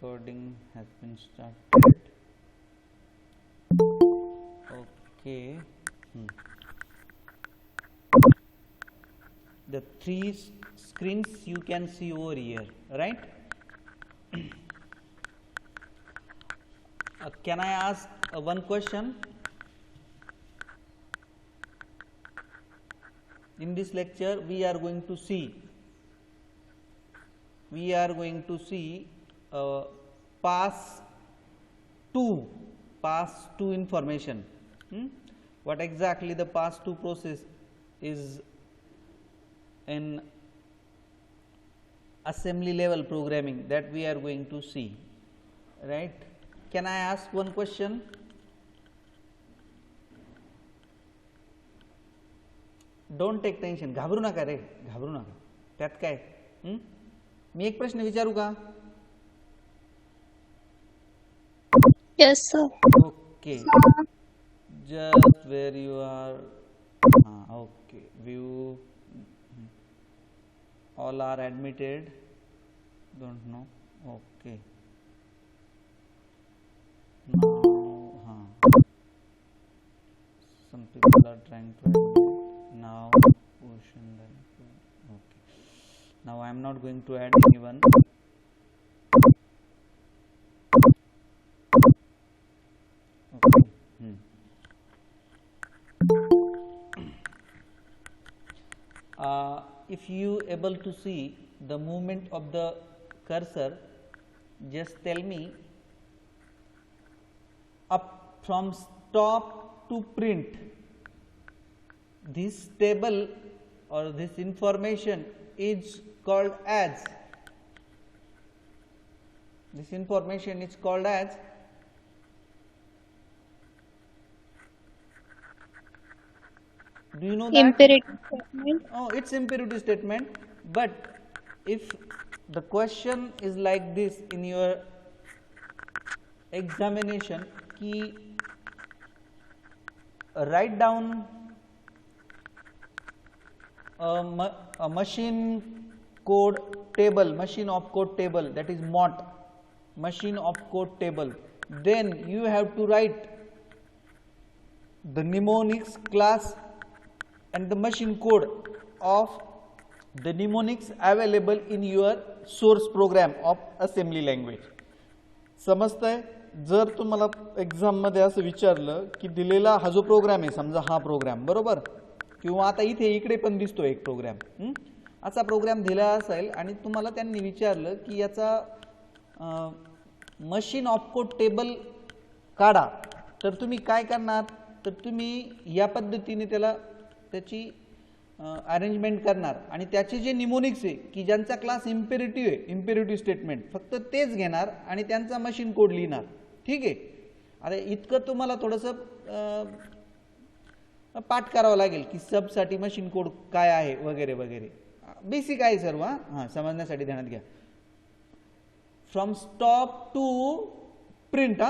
Recording has been started. Okay. The three screens you can see over here, right? Can I ask one question? In this lecture, we are going to see pass to information. What exactly the pass to process is in assembly level programming, that we are going to see, right? Can I ask one question? Don't take tension. घाबरू नका रे, घाबरू नका. त्यात काय? मी एक प्रश्न विचारू का? Yes, sir. Okay. Just where you are. Okay. View. All are admitted. Don't know. Okay. Now, some people are trying to admit. Now, okay. Now I am not going to add anyone. Okay. If you able to see the movement of the cursor, just tell me up from stop to print. This table or this information is called as. This information is called as. Do you know that? Imperative statement. Oh, it's imperative statement. But if the question is like this in your examination, ki write down a machine code table, machine of code table, that is MOT, machine of code table. Then you have to write the mnemonics class and the machine code of the mnemonics available in your source program of assembly language. समजतंय? जर तुम्हाला exam मध्ये असं विचारलं की दिलेला हा जो प्रोग्राम आहे, समजा हा प्रोग्राम बरोबर, किंवा आता इथे इकडे पण दिसतो एक प्रोग्राम, असा प्रोग्राम दिला असेल आणि तुम्हाला त्यांनी विचारलं की याचा मशीन ऑफ कोड टेबल काढा, तर तुम्ही काय करणार? तर तुम्ही या पद्धतीने त्याची अरेंजमेंट करणार आणि त्याचे जे निमोनिक्स आहे की ज्यांचा क्लास इम्पेरेटिव्ह आहे, इम्पेरेटिव्ह स्टेटमेंट, फक्त तेच घेणार आणि त्यांचा मशीन कोड लिहिणार. ठीक आहे? अरे इतकं तुम्हाला थोडंसं पाठ करावं लागेल की सबसाठी मशीन कोड काय आहे वगैरे वगैरे. बेसिक आहे सर्व. समजण्यासाठी ध्यानात घ्या. From stop to print.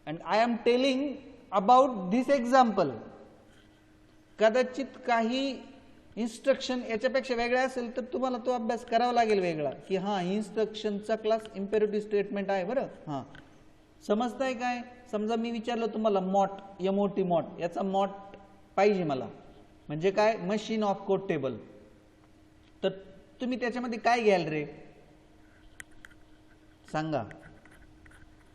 And I am telling about this example. कदाचित काही इन्स्ट्रक्शन याच्यापेक्षा वेगळा असेल तर तुम्हाला तो अभ्यास करावा लागेल वेगळा, की इन्स्ट्रक्शनचा क्लास इम्पेरेटिव्ह स्टेटमेंट आहे. बरं, समजताय काय? समजा मी विचारलं तुम्हाला मॉट, MOT मॉट, याचा मॉट पाहिजे मला, म्हणजे काय? Machine of code table. तर तुम्ही त्याच्यामध्ये काय घ्याल रे? सांगा.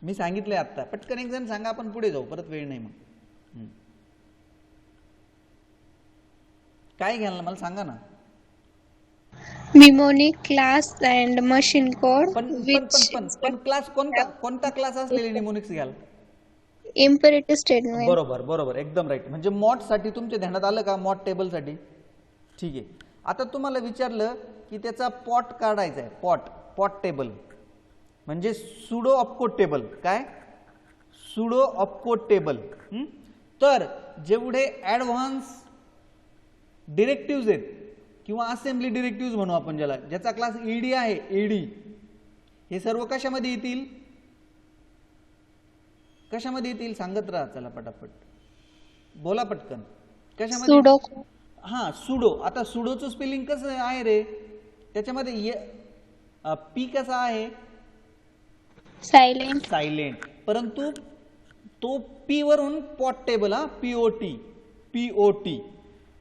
मी सांगितलंय आता, पटकन एक जण सांगा, आपण पुढे जाऊ, परत वेळ नाही. मग काय घ्याल ना, मला सांगा ना. Mnemonic class and machine code. पण क्लास कोणता क्लास असलेले निमोनिक्स घ्याल? Imperative statement. बरोबर, एकदम राईट. म्हणजे मॉट साठी तुमच्या ध्यानात आलं का? मॉट टेबल साठी. ठीक आहे. आता तुम्हाला विचारलं की त्याचा पॉट काढायचा आहे. पॉट टेबल म्हणजे सुडो ऑपकोड टेबल. काय? Pseudo opcode table. तर जेवढे ऍडव्हान्स डिरेक्टिव्ह आहेत किंवा असेंब्ली डिरेक्टिव्ह म्हणू आपण ज्याला, ज्याचा क्लास ईडी आहे, ईडी, हे सर्व कशामध्ये येतील? कशामध्ये येतील? सांगत राहा. चला पटापट बोला, पटकन. कशामध्ये? Sudo. सुडो. आता सुडोचं स्पेलिंग कसं आहे रे? त्याच्यामध्ये पी कसा आहे? Silent. सायलेंट. परंतु तो पी वरून पॉट टेबल, हा POT POT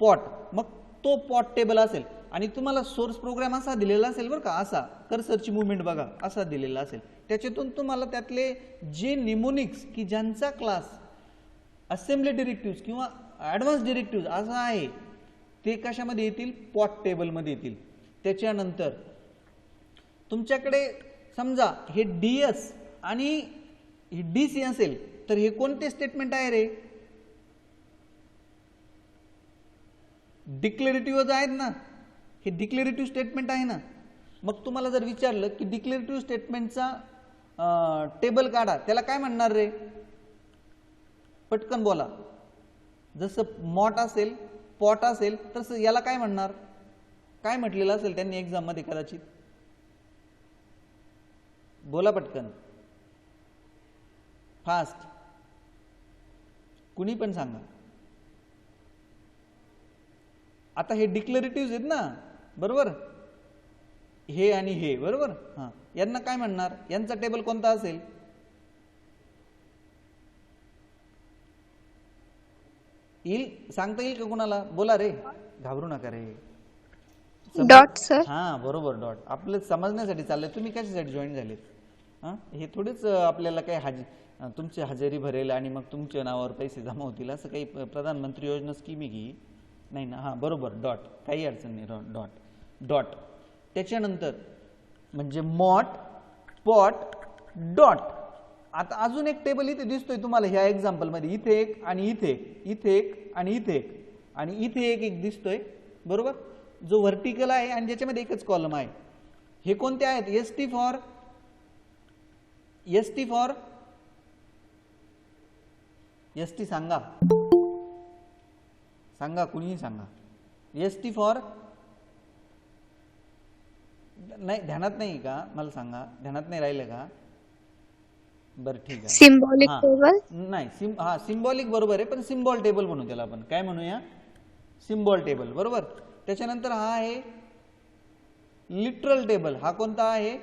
पॉट, मग तो पॉट टेबल असेल. आणि तुम्हाला सोर्स प्रोग्राम असा दिलेला असेल बरं का, असा कर्सरची मुवमेंट बघा असा दिलेला असेल. त्याच्यातून तुम्हाला त्यातले जे निमोनिक्स की ज्यांचा क्लास असेंब्ली डिरेक्टिव्ह किंवा ॲडव्हान्स डिरेक्टिव्ह असा आहे ते कशामध्ये येतील, पॉट टेबलमध्ये येतील. त्याच्यानंतर तुमच्याकडे समजा हे DS आणि हे DC असेल तर हे कोणते स्टेटमेंट आहे रे, डिक्लेरेटिव्ह आहेत ना, हे डिक्लेरेटिव्ह स्टेटमेंट आहे ना. मग तुम्हाला जर विचारलं की डिक्लेरेटिव्ह स्टेटमेंटचा टेबल काढा, त्याला काय म्हणणार रे, पटकन बोला. जसं मॉट असेल, पॉट असेल तसं याला काय म्हणणार, काय म्हटलेलं असेल त्यांनी एक्झाम मध्ये कदाचित, बोला पटकन, फास्ट, कुणी पण सांगा. आता हे डिक्लेरेटिव्ह आहेत ना, बरोबर, हे आणि हे, बरोबर. हां, यांना काय म्हणणार, यांचा टेबल कोणता असेल, येईल, सांगता येईल का कुणाला, बोला रे, घाबरू नका रे. Dot, sir. हां बरोबर, डॉट. आपलं समजण्यासाठी चाललंय, तुम्ही कशासाठी जॉईन झालेत. हां, हे थोडेच आपल्याला काही तुमची हजेरी भरेल आणि मग तुमच्या नावावर पैसे जमा होतील असं काही प्रधानमंत्री योजना स्कीम आहे की नाही ना. हां बरोबर, डॉट, काही अडचण नाही, डॉट डॉट. त्याच्यानंतर म्हणजे मॉट, पॉट, डॉट. आता अजून एक टेबल इथे दिसतोय तुम्हाला ह्या एक्झाम्पलमध्ये, इथे एक आणि इथे एक, इथे एक आणि इथे एक आणि इथे एक दिसतोय, बरोबर, जो व्हर्टिकल आहे आणि ज्याच्यामध्ये एकच कॉलम आहे. हे कोणते आहेत, ST for, ST for, ST सांगा, सांगा, कुणीही सांगा. ST फॉर, नाही ध्यानात नाही का, मला सांगा, ध्यानात नाही राहिलं का, बरं ठीक आहे. Symbolic table. नाही, हा सिम्बॉलिक बरोबर आहे, पण सिम्बॉल टेबल म्हणू त्याला आपण, काय म्हणूया, सिम्बॉल टेबल, बरोबर. त्याच्यानंतर हा आहे लिटरल टेबल, हा कोणता आहे,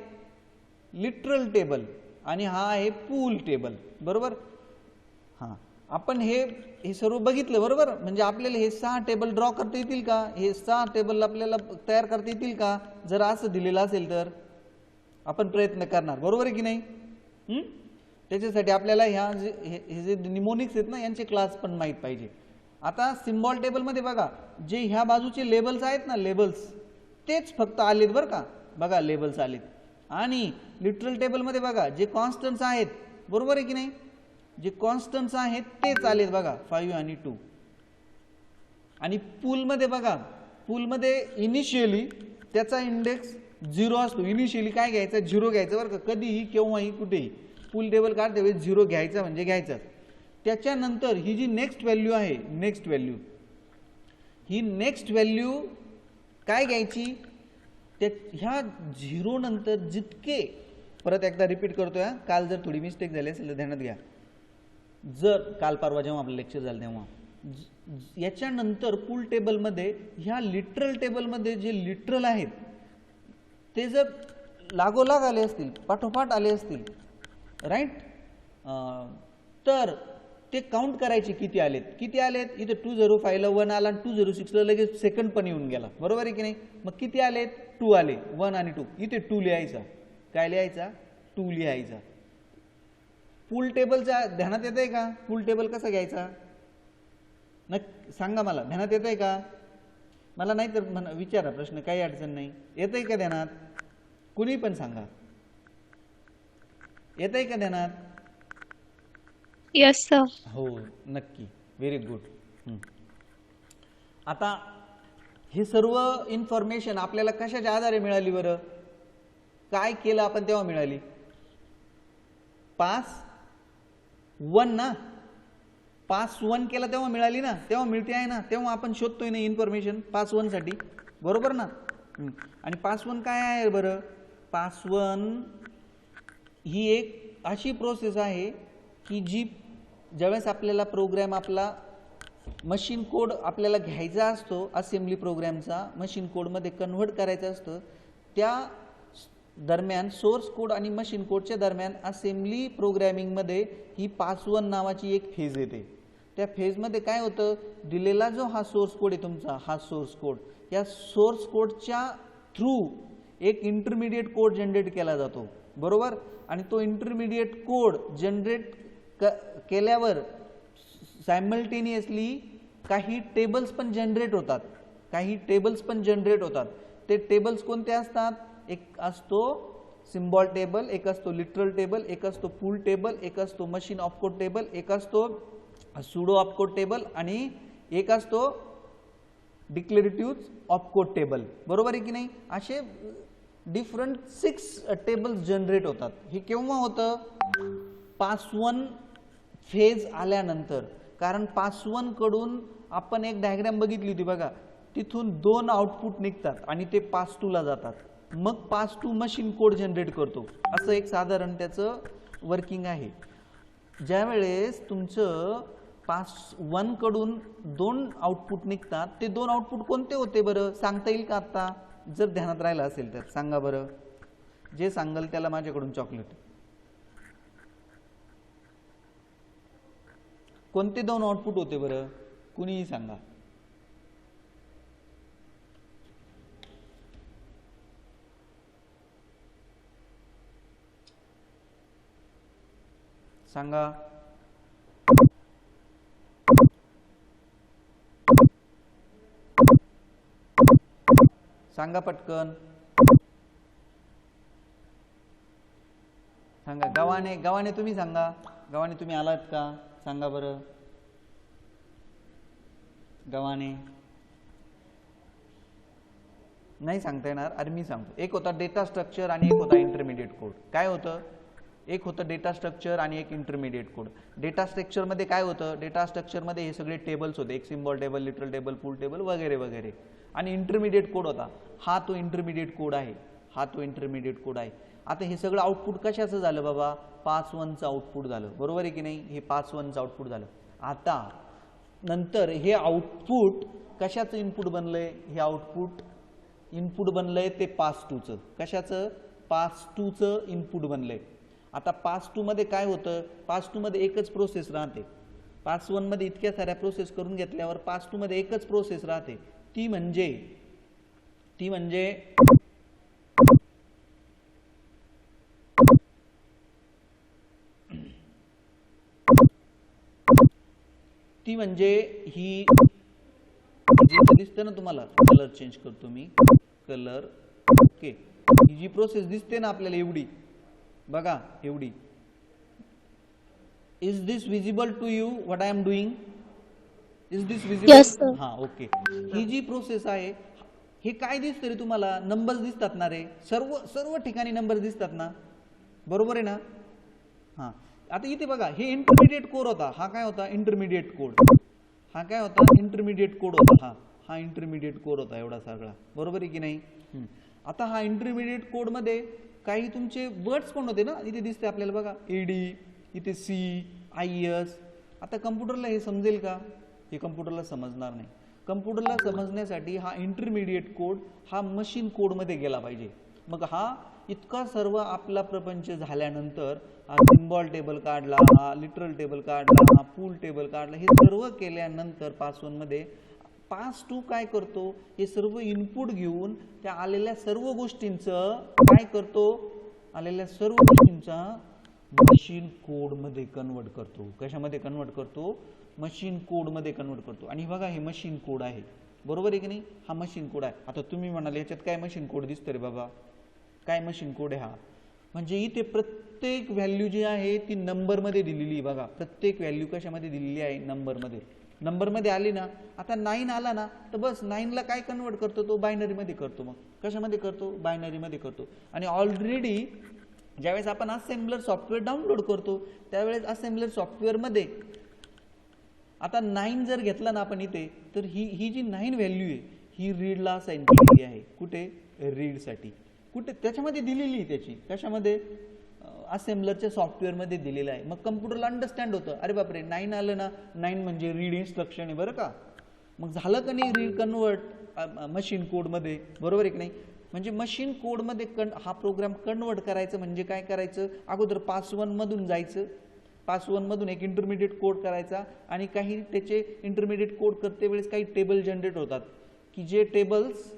लिटरल टेबल, आणि हा आहे पूल टेबल, बरोबर. हां, आपण हे सर्व बघितलं, बरोबर. म्हणजे आपल्याला हे 6 टेबल ड्रॉ करता येतील का, हे 6 टेबल आपल्याला तयार करता येतील का, जर असं दिलेलं असेल तर आपण प्रयत्न करणार, बरोबर आहे की नाही. त्याच्यासाठी आपल्याला हे जे निमोनिक्स आहेत ना यांचे क्लास पण माहीत पाहिजे. आता सिम्बॉल टेबलमध्ये बघा, जे ह्या बाजूचे लेबल्स आहेत ना, लेबल्स तेच फक्त आलेत बरं का, बघा लेबल्स आलेत. आणि लिटरल टेबलमध्ये बघा जे कॉन्स्टंट्स आहेत, बरोबर आहे की नाही, जे कॉन्स्टंट्स आहेत तेच आलेत बघा, 5 आणि 2. आणि पूलमध्ये बघा, पूलमध्ये इनिशियली त्याचा इंडेक्स 0 असतो. इनिशियली काय घ्यायचा, 0 घ्यायचा बरं का, कधीही केव्हाही कुठेही पूल टेबल काढते वेळेस 0 घ्यायचा म्हणजे घ्यायचाच. त्याच्यानंतर ही जी नेक्स्ट व्हॅल्यू आहे, नेक्स्ट व्हॅल्यू, ही नेक्स्ट व्हॅल्यू काय घ्यायची, ह्या 0 नंतर जितके, परत एकदा रिपीट करतोय, काल जर थोडी मिस्टेक झाली असेल तर ध्यानात घ्या, जर काल परवा जेव्हा आपलं लेक्चर झालं तेव्हा याच्यानंतर पूल टेबलमध्ये ह्या लिटरल टेबलमध्ये जे लिटरल आहेत ते जर लागोलाग आले असतील, पाठोपाठ आले असतील, राईट, तर ते काउंट करायचे किती आलेत, किती आलेत. इथे 205 ला 1 आला आणि 206 ला लगेच सेकंड पण येऊन गेला, बरोबर आहे की नाही. मग किती आलेत, 2 आले, 1 आणि 2. इथे 2 लिहायचा, काय लिहायचा, 2 लिहायचा. पूल टेबलचा ध्यानात येत आहे का, पूल टेबल कसा घ्यायचा, सांगा मला, ध्यानात येत आहे का, मला नाही तर विचारा प्रश्न, काही अडचण नाही. येत आहे का ध्यानात, कुणी पण सांगा, येत आहे का ध्यानात. Yes, sir. हो नक्की, व्हेरी गुड. आता हे सर्व इन्फॉर्मेशन आपल्याला कशाच्या आधारे मिळाली बरं, काय केलं आपण तेव्हा मिळाली, पास 1 ना, पास 1 केला तेव्हा मिळाली ना, तेव्हा मिळते आहे ना, तेव्हा आपण शोधतोय ना इन्फॉर्मेशन पास 1 साठी, बरोबर ना. आणि पास 1 काय आहे बरं, पास 1 ही एक अशी प्रोसेस आहे की जी ज्यावेळेस आपल्याला प्रोग्राम, आपला मशीन कोड आपल्याला घ्यायचा असतो, असेंब्ली प्रोग्रामचा मशीन कोडमध्ये कन्व्हर्ट करायचा असतो, दरम्यान सोर्स कोड आणि मशीन कोडच्या दरम्यान असेंब्ली प्रोग्रॅमिंगमध्ये ही पास 1 नावाची एक फेज येते. त्या फेजमध्ये काय होतं, दिलेला जो हा सोर्स कोड आहे तुमचा, हा सोर्स कोड, या सोर्स कोडच्या थ्रू एक इंटरमिडिएट कोड जनरेट केला जातो, बरोबर. आणि तो इंटरमिडिएट कोड जनरेट केल्यावर सायमल्टेनियसली काही टेबल्स पण जनरेट होतात, ते टेबल्स कोणते असतात, एक असतो सिम्बॉल टेबल, एक असतो लिटरल टेबल, एक असतो फुल टेबल, एक असतो मशीन ऑफ कोड टेबल, एक असतो सुडो ऑफ कोड टेबल आणि एक असतो डिक्लेरेटिव्ह ऑफ कोड टेबल, बरोबर आहे की नाही. असे डिफरंट 6 टेबल्स जनरेट होतात. हे केव्हा होतं, पास 1 फेज आल्यानंतर. कारण पास 1 कडून आपण एक डायग्राम बघितली होती बघा, तिथून 2 आउटपुट निघतात आणि ते पास 2 ला जातात. मग पास 2 मशीन कोड जनरेट करतो, असं एक साधारण त्याचं वर्किंग आहे. ज्यावेळेस तुमचं पास 1 कडून 2 आउटपुट निघतात, ते 2 आउटपुट कोणते होते बरं, सांगता येईल का आता, जर ध्यानात राहिलं असेल तर सांगा बरं. जे सांगाल त्याला माझ्याकडून चॉकलेट. कोणते 2 आउटपुट होते बरं, कुणीही सांगा. सांगा. सांगा पटकन सांगा. गव्हाणे तुम्ही सांगा. गव्हाणे तुम्ही आलात का, सांगा बरं. गव्हाणे नाही सांगता येणार, अरे मी सांगतो. एक होता डेटा स्ट्रक्चर आणि एक होता इंटरमिडिएट कोड. काय होतं, एक होतं डेटा स्ट्रक्चर आणि एक इंटरमिडिएट कोड. डेटा स्ट्रक्चर मध्ये काय होतं, डेटा स्ट्रक्चर मध्ये हे सगळे टेबल्स होते, एक सिम्बॉल टेबल, लिटरल टेबल, फुल टेबल वगैरे वगैरे. आणि इंटरमिडिएट कोड होता, हा तो इंटरमिडिएट कोड आहे. आता हे सगळं आउटपुट कशाचं झालं बाबा, पास 1 चं आउटपुट झालं, बरोबर आहे की नाही. हे पास 1 चं आउटपुट झालं. आता नंतर हे आउटपुट कशाचं इनपुट बनलंय, हे आउटपुट इनपुट बनलंय ते पास 2 चं. कशाचं, पास 2 चं इनपुट बनलंय. आता पास 2 मध्ये काय होतं, पास 2 मध्ये एकच प्रोसेस राहते. पास 1 मध्ये इतक्या साऱ्या प्रोसेस करून घेतल्यावर पास 2 मध्ये एकच प्रोसेस राहते, ती म्हणजे ही दिसते ना तुम्हाला, कलर चेंज करतो मी, कलर ओके. ही जी प्रोसेस दिसते ना आपल्याला एवढी बघा, एवढी. Is this visible to you what I am doing, is this visible. Yes, sir. हा ओके. ही जी प्रोसेस आहे, हे काय दिसतं रे तुम्हाला, नंबर्स दिसतात ना रे, सर्व ठिकाणी नंबर्स दिसतात ना, बरोबर आहे ना. हा आता इथे बघा, हे इंटरमिडिएट कोड होता, हा काय होता, इंटरमिडिएट कोड. हा काय होता, इंटरमिडिएट कोड होता. हा इंटरमिडिएट कोड होता एवढा सगळा, बरोबर आहे की नाही. आता हा इंटरमिडिएट कोड मध्ये काही तुमचे वर्ड्स पण होते ना, इथे दिसते आपल्याला बघा, एडी, इथे सी, IS. आता कम्प्युटरला हे समजेल का, हे कम्प्युटरला समजणार नाही. कम्प्युटरला समजण्यासाठी हा इंटरमिडिएट कोड हा मशीन कोड मध्ये गेला पाहिजे. मग हा इतका सर्व आपला प्रपंच झाल्यानंतर हा सिम्बॉल टेबल काढला, हा लिटरल टेबल काढला, हा फुल टेबल काढला, हे सर्व केल्यानंतर पास 1 मध्ये पास 2 काय करतो, हे सर्व इनपुट घेऊन त्या आलेल्या सर्व गोष्टींचं काय करतो, आलेल्या सर्व गोष्टींचा मशीन कोड मध्ये कन्वर्ट करतो. कशामध्ये कन्वर्ट करतो, मशीन कोड मध्ये कन्वर्ट करतो. आणि बघा हे मशीन कोड आहे, बरोबर आहे की नाही. हा मशीन कोड आहे. आता तुम्ही म्हणाले याच्यात काय मशीन कोड दिसतं रे बाबा, काय मशीन कोड आहे हा, म्हणजे इथे प्रत्येक व्हॅल्यू जी आहे ती नंबर मध्ये दिलेली. बघा प्रत्येक व्हॅल्यू कशामध्ये दिलेली आहे, नंबर मध्ये आली ना. आता 9 आला ना, तर बस 9 ला काय कन्वर्ट करतो, तो बायनरी मध्ये करतो. मग कशामध्ये करतो, बायनरी मध्ये करतो. आणि ऑलरेडी ज्यावेळेस आपण असेंबलर सॉफ्टवेअर डाउनलोड करतो, त्यावेळेस असेंबलर सॉफ्टवेअर मध्ये आता 9 जर घेतला ना आपण इथे, तर ही जी 9 व्हॅल्यू आहे ही रीडला असाइन केलेली आहे. कुठे, रीड साठी. कुठे, त्याच्यामध्ये दिलेली आहे त्याची, कशामध्ये, असेंबलरच्या सॉफ्टवेअर मध्ये दिलेलं आहे. मग कम्प्युटरला अंडरस्टँड होतं, अरे बापरे 9 आलं ना, 9 म्हणजे रीड इन्स्ट्रक्शन आहे बरं का. मग झालं का नाही रीड कन्वर्ट मशीन कोड मध्ये, बरोबर आहे की नाही. म्हणजे मशीन कोडमध्ये हा प्रोग्राम कन्वर्ट करायचं म्हणजे काय करायचं, अगोदर पास 1 मधून जायचं, पास 1 मधून एक इंटरमिडिएट कोड करायचा आणि काही त्याचे इंटरमिडिएट कोड करते वेळेस काही टेबल जनरेट होतात की जे टेबल्स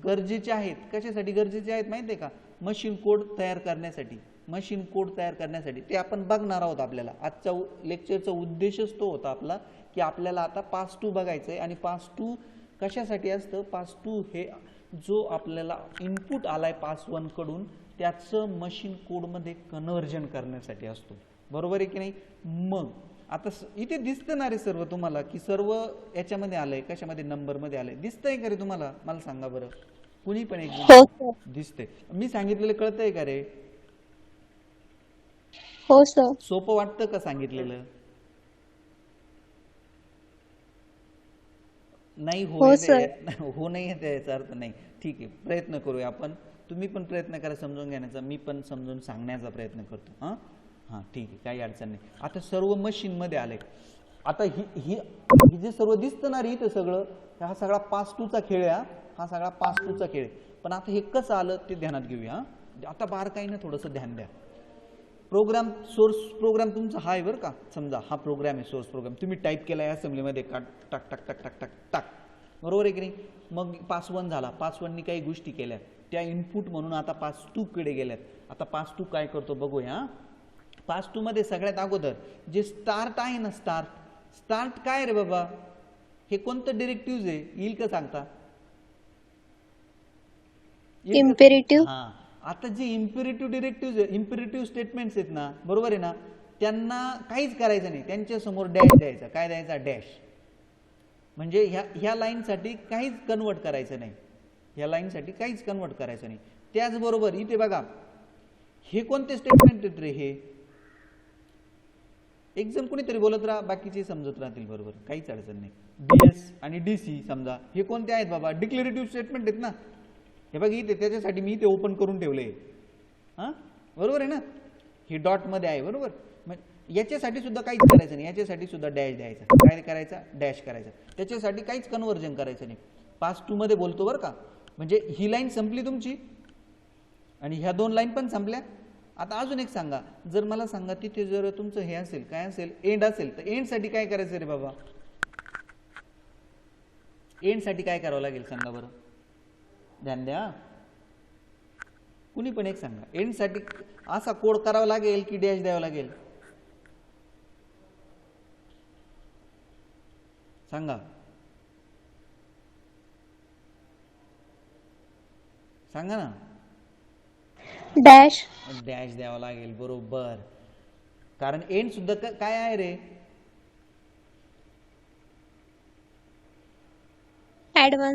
गरजेचे आहेत. कशासाठी गरजेचे आहेत माहिती आहे का, मशीन कोड तयार करण्यासाठी, मशीन कोड तयार करण्यासाठी. ते आपण बघणार आहोत. आपल्याला आजच्या लेक्चरचा उद्देशच तो होता आपला की आपल्याला आता पास 2 बघायचं आहे. आणि पास 2 कशासाठी असतं, पास 2 हे जो आपल्याला इनपुट आलाय पास 1 कडून त्याचं मशीन कोडमध्ये कन्व्हर्जन करण्यासाठी असतो. बरोबर आहे की नाही. मग आता इथे दिसतं ना रे सर्व तुम्हाला की सर्व याच्यामध्ये आलंय, कशामध्ये, नंबरमध्ये आलंय. दिसतंय का रे तुम्हाला, मला सांगा बरं, कुणी पण एक हो सर. दिसतंय. मी सांगितलेलं कळतंय का रे, हो सर. सोपं वाटतं का सांगितलेलं. नाही हो सर. हो नाही येत याचा अर्थ नाही. ठीक आहे, प्रयत्न करूया आपण. तुम्ही पण प्रयत्न करा समजून घेण्याचा, मी पण समजून सांगण्याचा प्रयत्न करतो. हां हां ठीक आहे, काही अडचण नाही. आता सर्व मशीनमध्ये आले. आता ही ही ही जे सर्व दिसतं ना रे इथं सगळं, हा सगळा पास 2 चा खेळ आहे. हा सगळा पास 2 चा खेळ. पण आता हे कसं आलं ते ध्यानात घेऊया. आता बारकाईनं थोडंसं ध्यान द्या. प्रोग्राम, सोर्स प्रोग्राम तुमचा हा आहे बरं का. समजा हा प्रोग्राम आहे, सोर्स प्रोग्राम तुम्ही टाईप केला आहे असेंब्लीमध्ये, टाक टाक टाक टाक टाक टाक, बरोबर आहे की नाही. मग पास 1 झाला, पास 1नी काही गोष्टी केल्या, त्या इनपुट म्हणून आता पास 2 कडे गेल्यात. आता पास 2 काय करतो बघूया. पास 2 मध्ये सगळ्यात अगोदर जे स्टार्ट आहे ना, स्टार्ट काय रे बाबा, हे कोणतं डिरेक्टिव्ह आहे, येईल का सांगता. इम्पेरेटिव्ह. हा, आता जे इम्पेरेटिव्ह डिरेक्टिव्ह, इम्पेरेटिव्ह स्टेटमेंट्स आहेत ना, बरोबर आहे ना, त्यांना काहीच करायचं नाही, त्यांच्या समोर डॅश द्यायचा. काय द्यायचा, डॅश. म्हणजे ह्या लाईनसाठी काहीच कन्वर्ट करायचं नाही, ह्या लाईनसाठी काहीच कन्वर्ट करायचं नाही. त्याचबरोबर इथे बघा, हे कोणते स्टेटमेंट आहेत रे, हे एक जण कोणीतरी बोलत राहा, बाकीचे समजत राहतील, बरोबर, काहीच अडचण नाही. बीएस आणि डीसी समजा, हे कोणते आहेत बाबा, डिक्लेरेटिव्ह स्टेटमेंट आहेत ना. हे बघ इथे, त्याच्यासाठी मी इथे ओपन करून ठेवले. हां बरोबर आहे ना, हे डॉट मध्ये आहे, बरोबर. मग याच्यासाठी सुद्धा काहीच करायचं नाही, याच्यासाठी सुद्धा डॅश द्यायचा. काय करायचा, डॅश करायचा. त्याच्यासाठी काहीच कन्व्हर्जन करायचं नाही. पास 2 मध्ये बोलतो बरं का. म्हणजे ही लाईन संपली तुमची आणि ह्या 2 लाईन पण संपल्या. आता अजून एक सांगा, जर मला सांगा तिथे जर तुमचं हे असेल, काय असेल, एंड असेल, तर एंड साठी काय करायचं रे बाबा, एंड साठी काय करावं लागेल सांगा बरं, ध्यान द्या. कुणी पण एक सांगा, एंड साठी असा कोड करावा लागेल की डॅश द्यावा लागेल, सांगा सांगा ना. डॅश. डॅश द्यावा लागेल, बरोबर. कारण एंड सुद्धा काय आहे रे, ऍडव्हान्स.